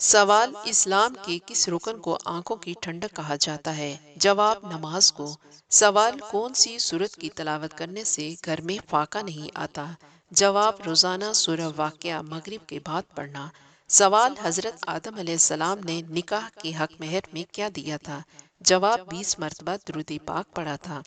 سوال: اسلام کے کس رکن کو آنکھوں کی ٹھنڈک کہا جاتا ہے؟ جواب: نماز کو۔ سوال: کون سی سورت کی تلاوت کرنے سے گھر میں فاقہ نہیں آتا؟ جواب: روزانہ سورہ واقعہ مغرب کے بعد پڑھنا۔ سوال: حضرت آدم علیہ السلام نے نکاح کے حق مہر میں کیا دیا تھا؟ جواب: 20 مرتبہ درود پاک پڑھا تھا۔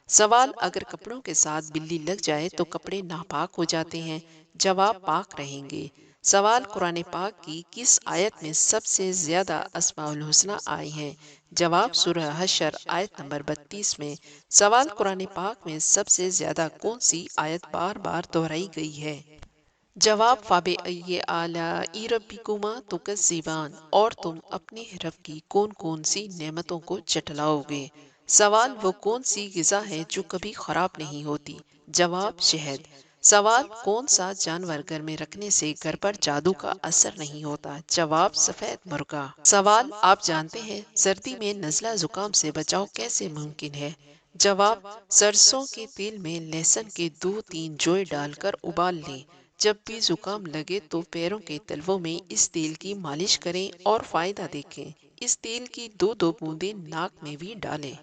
سوال: اگر کپڑوں کے ساتھ بلی لگ جائے تو کپڑے ناپاک ہو جاتے ہیں؟ جواب: پاک رہیں گے۔ سوال: قرآن پاک کی کس آیت میں سب سے زیادہ اسماء الحسنی آئی ہیں؟ جواب: سورہ حشر آیت نمبر 32 میں۔ سوال: قرآن پاک میں سب سے زیادہ کون سی آیت بار بار دہرائی گئی ہے؟ جواب: فَبِأَيِّ آلَاءِ رَبِّكُمَا تُكَذِّبَانِ، اور تم اپنے رب کی کون کون سی نعمتوں کو جھٹلاؤ گے؟ سوال: وہ کون سی غذا ہے جو کبھی خراب نہیں ہوتی؟ جواب: شہد۔ سوال: کون سا جانور گھر میں رکھنے سے گھر پر جادو کا اثر نہیں ہوتا؟ جواب: سفید مرغا۔ سوال: آپ جانتے ہیں سردی میں نزلہ زکام سے بچاؤ کیسے ممکن ہے؟ جواب: سرسوں کے تیل میں لہسن کے 2-3 جوئے ڈال کر ابال لیں۔ جب بھی زکام لگے تو پیروں کے تلووں میں اس تیل کی مالش کریں اور فائدہ دیکھیں۔ اس تیل کی 2-2 بوندیں ناک میں بھی ڈالیں۔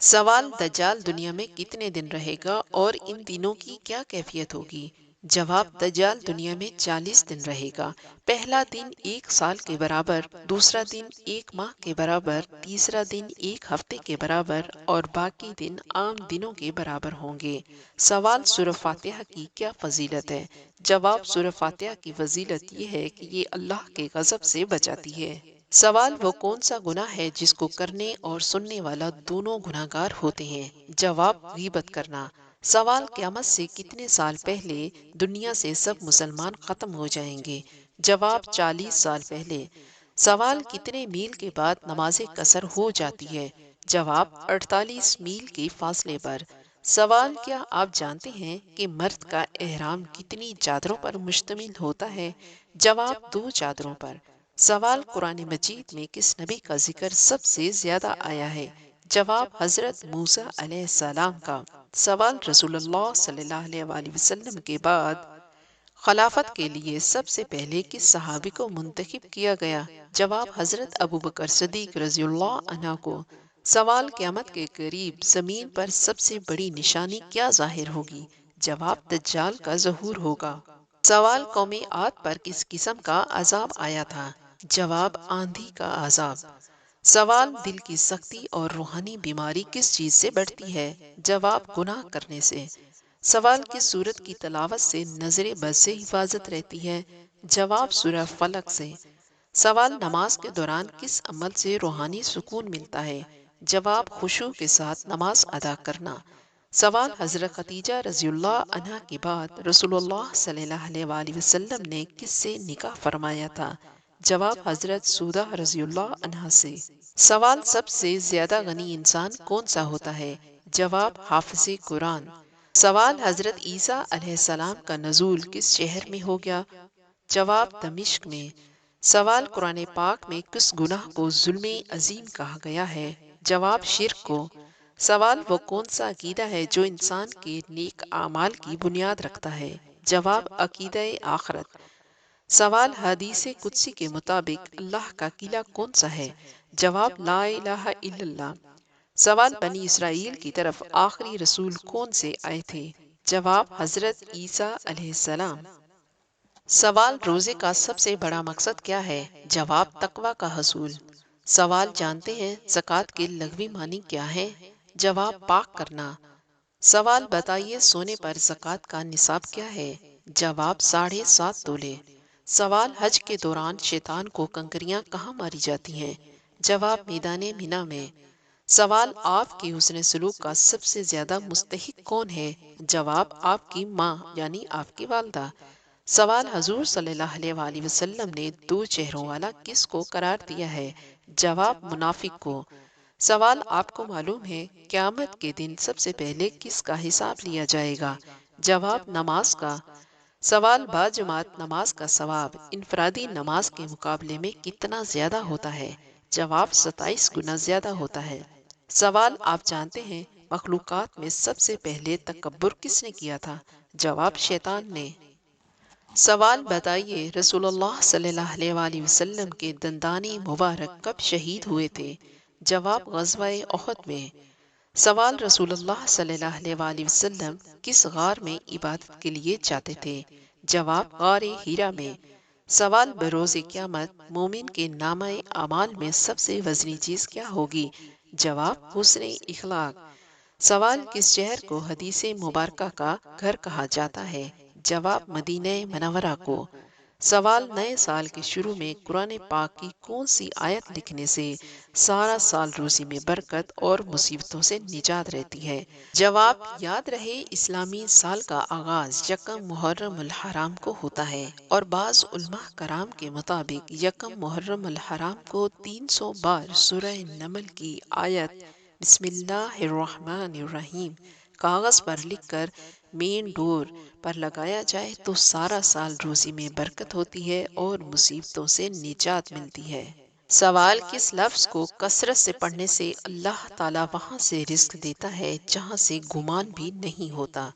سوال: دجال دنیا میں کتنے دن رہے گا اور ان دنوں کی کیا کیفیت ہوگی؟ جواب: دجال دنیا میں 40 دن رہے گا۔ پہلا دن 1 سال کے برابر، دوسرا دن 1 ماہ کے برابر، تیسرا دن 1 ہفتے کے برابر اور باقی دن عام دنوں کے برابر ہوں گے۔ سوال: سورہ فاتحہ کی کیا فضیلت ہے؟ جواب: سورہ فاتحہ کی فضیلت یہ ہے کہ یہ اللہ کے غضب سے بچاتی ہے۔ سوال: وہ کون سا گناہ ہے جس کو کرنے اور سننے والا دونوں گناہگار ہوتے ہیں؟ جواب: غیبت کرنا۔ سوال: قیامت سے کتنے سال پہلے دنیا سے سب مسلمان ختم ہو جائیں گے؟ جواب: 40 سال پہلے۔ سوال: کتنے میل کے بعد نماز قصر ہو جاتی ہے؟ جواب: 48 میل کے فاصلے پر۔ سوال: کیا آپ جانتے ہیں کہ مرد کا احرام کتنی چادروں پر مشتمل ہوتا ہے؟ جواب: 2 چادروں پر۔ سوال: قرآن مجید میں کس نبی کا ذکر سب سے زیادہ آیا ہے؟ جواب: حضرت موسیٰ علیہ السلام کا۔ سوال: رسول اللہ صلی اللہ علیہ وآلہ وسلم کے بعد خلافت کے لیے سب سے پہلے کس صحابی کو منتخب کیا گیا؟ جواب: حضرت ابوبکر صدیق رضی اللہ عنہ کو۔ سوال: قیامت کے قریب زمین پر سب سے بڑی نشانی کیا ظاہر ہوگی؟ جواب: دجال کا ظہور ہوگا۔ سوال: قوم عاد پر کس قسم کا عذاب آیا تھا؟ جواب: آندھی کا عذاب۔ سوال: دل کی سختی اور روحانی بیماری کس چیز سے بڑھتی ہے؟ جواب: گناہ کرنے سے۔ سوال: کس سورت کی تلاوت سے نظر بد سے حفاظت رہتی ہے؟ جواب: سورہ فلق سے۔ سوال: نماز کے دوران کس عمل سے روحانی سکون ملتا ہے؟ جواب: خشوع کے ساتھ نماز ادا کرنا۔ سوال: حضرت خدیجہ رضی اللہ عنہا کے بعد رسول اللہ صلی اللہ علیہ وآلہ وسلم نے کس سے نکاح فرمایا تھا؟ جواب: حضرت سودہ رضی اللہ عنہا سے۔ سوال: سب سے زیادہ غنی انسان کون سا ہوتا ہے؟ جواب: حافظ قرآن۔ سوال: حضرت عیسیٰ علیہ السلام کا نزول کس شہر میں ہو گیا؟ جواب: دمشق میں۔ سوال: قرآن پاک میں کس گناہ کو ظلم عظیم کہا گیا ہے؟ جواب: شرک کو۔ سوال: وہ کون سا عقیدہ ہے جو انسان کے نیک اعمال کی بنیاد رکھتا ہے؟ جواب: عقیدہ آخرت۔ سوال: حدیث قدسی کے مطابق اللہ کا قلعہ کون سا ہے؟ جواب: لا الہ الا اللہ۔ سوال: بنی اسرائیل کی طرف آخری رسول کون سے آئے تھے؟ جواب: حضرت عیسیٰ علیہ السلام۔ سوال: روزے کا سب سے بڑا مقصد کیا ہے؟ جواب: تقوی کا حصول۔ سوال: جانتے ہیں زکوٰۃ کے لغوی معنی کیا ہے؟ جواب: پاک کرنا۔ سوال: بتائیے سونے پر زکوٰۃ کا نصاب کیا ہے؟ جواب: 7.5 تولے۔ سوال: حج کے دوران شیطان کو کنکریاں کہاں ماری جاتی ہیں؟ جواب: میدان منی میں۔ سوال: آپ کی حسن سلوک کا سب سے زیادہ مستحق کون ہے؟ جواب: آپ کی ماں یعنی آپ کی والدہ۔ سوال: حضور صلی اللہ علیہ وآلہ وسلم نے 2 چہروں والا کس کو قرار دیا ہے؟ جواب: منافق کو۔ سوال: آپ کو معلوم ہے قیامت کے دن سب سے پہلے کس کا حساب لیا جائے گا؟ جواب: نماز کا۔ سوال: باجماعت نماز کا ثواب انفرادی نماز کے مقابلے میں کتنا زیادہ ہوتا ہے؟ جواب: 27 گنا زیادہ ہوتا ہے۔ سوال: آپ جانتے ہیں مخلوقات میں سب سے پہلے تکبر کس نے کیا تھا؟ جواب: شیطان نے۔ سوال بتائیے، رسول اللہ صلی اللہ علیہ وآلہ وسلم کے دندانی مبارک کب شہید ہوئے تھے؟ جواب، غزوہ احد میں۔ سوال، رسول اللہ صلی اللہ علیہ وآلہ وسلم کس غار میں عبادت کے لیے جاتے تھے؟ جواب، غار ہیرا میں۔ سوال، بروز قیامت مومن کے نامہ اعمال میں سب سے وزنی چیز کیا ہوگی؟ جواب، حسن اخلاق۔ سوال، کس شہر کو حدیث مبارکہ کا گھر کہا جاتا ہے؟ جواب، مدینہ منورہ کو۔ سوال، نئے سال کے شروع میں قرآن پاک کی کون سی آیت لکھنے سے سارا سال روزی میں برکت اور مصیبتوں سے نجات رہتی ہے؟ جواب، یاد رہے اسلامی سال کا آغاز یکم محرم الحرام کو ہوتا ہے، اور بعض علماء کرام کے مطابق یکم محرم الحرام کو 300 بار سورہ نمل کی آیت بسم اللہ الرحمن الرحیم کاغذ پر لکھ کر مین ڈور پر لگایا جائے تو سارا سال روزی میں برکت ہوتی ہے اور مصیبتوں سے نجات ملتی ہے۔ سوال، کس لفظ کو کثرت سے پڑھنے سے اللہ تعالیٰ وہاں سے رزق دیتا ہے جہاں سے گمان بھی نہیں ہوتا؟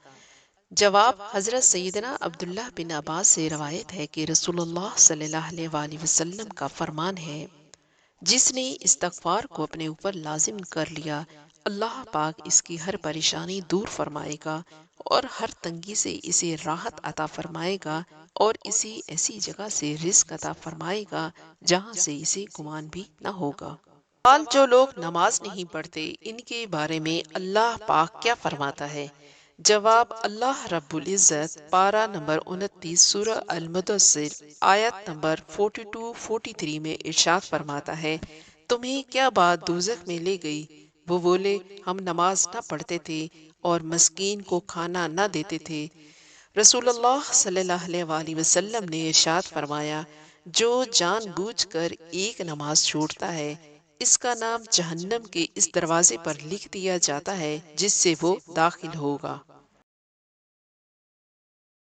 جواب، حضرت سیدنا عبداللہ بن عباس سے روایت ہے کہ رسول اللہ صلی اللہ علیہ وآلہ وسلم کا فرمان ہے، جس نے استغفار کو اپنے اوپر لازم کر لیا، اللہ پاک اس کی ہر پریشانی دور فرمائے گا اور ہر تنگی سے اسے راحت عطا فرمائے گا اور اسے ایسی جگہ سے رزق عطا فرمائے گا جہاں سے اسے گمان بھی نہ ہوگا۔ سوال، جو لوگ نماز نہیں پڑھتے ان کے بارے میں اللہ پاک کیا فرماتا ہے؟ جواب، اللہ رب العزت پارہ نمبر 29 سورہ المدثر آیت نمبر 42-43 میں ارشاد فرماتا ہے، تمہیں کیا بات دوزخ میں لے گئی؟ وہ بولے، ہم نماز نہ پڑھتے تھے اور مسکین کو کھانا نہ دیتے تھے۔ رسول اللہ صلی اللہ علیہ وآلہ وسلم نے ارشاد فرمایا، جو جان بوجھ کر ایک نماز چھوڑتا ہے اس کا نام جہنم کے اس دروازے پر لکھ دیا جاتا ہے جس سے وہ داخل ہوگا۔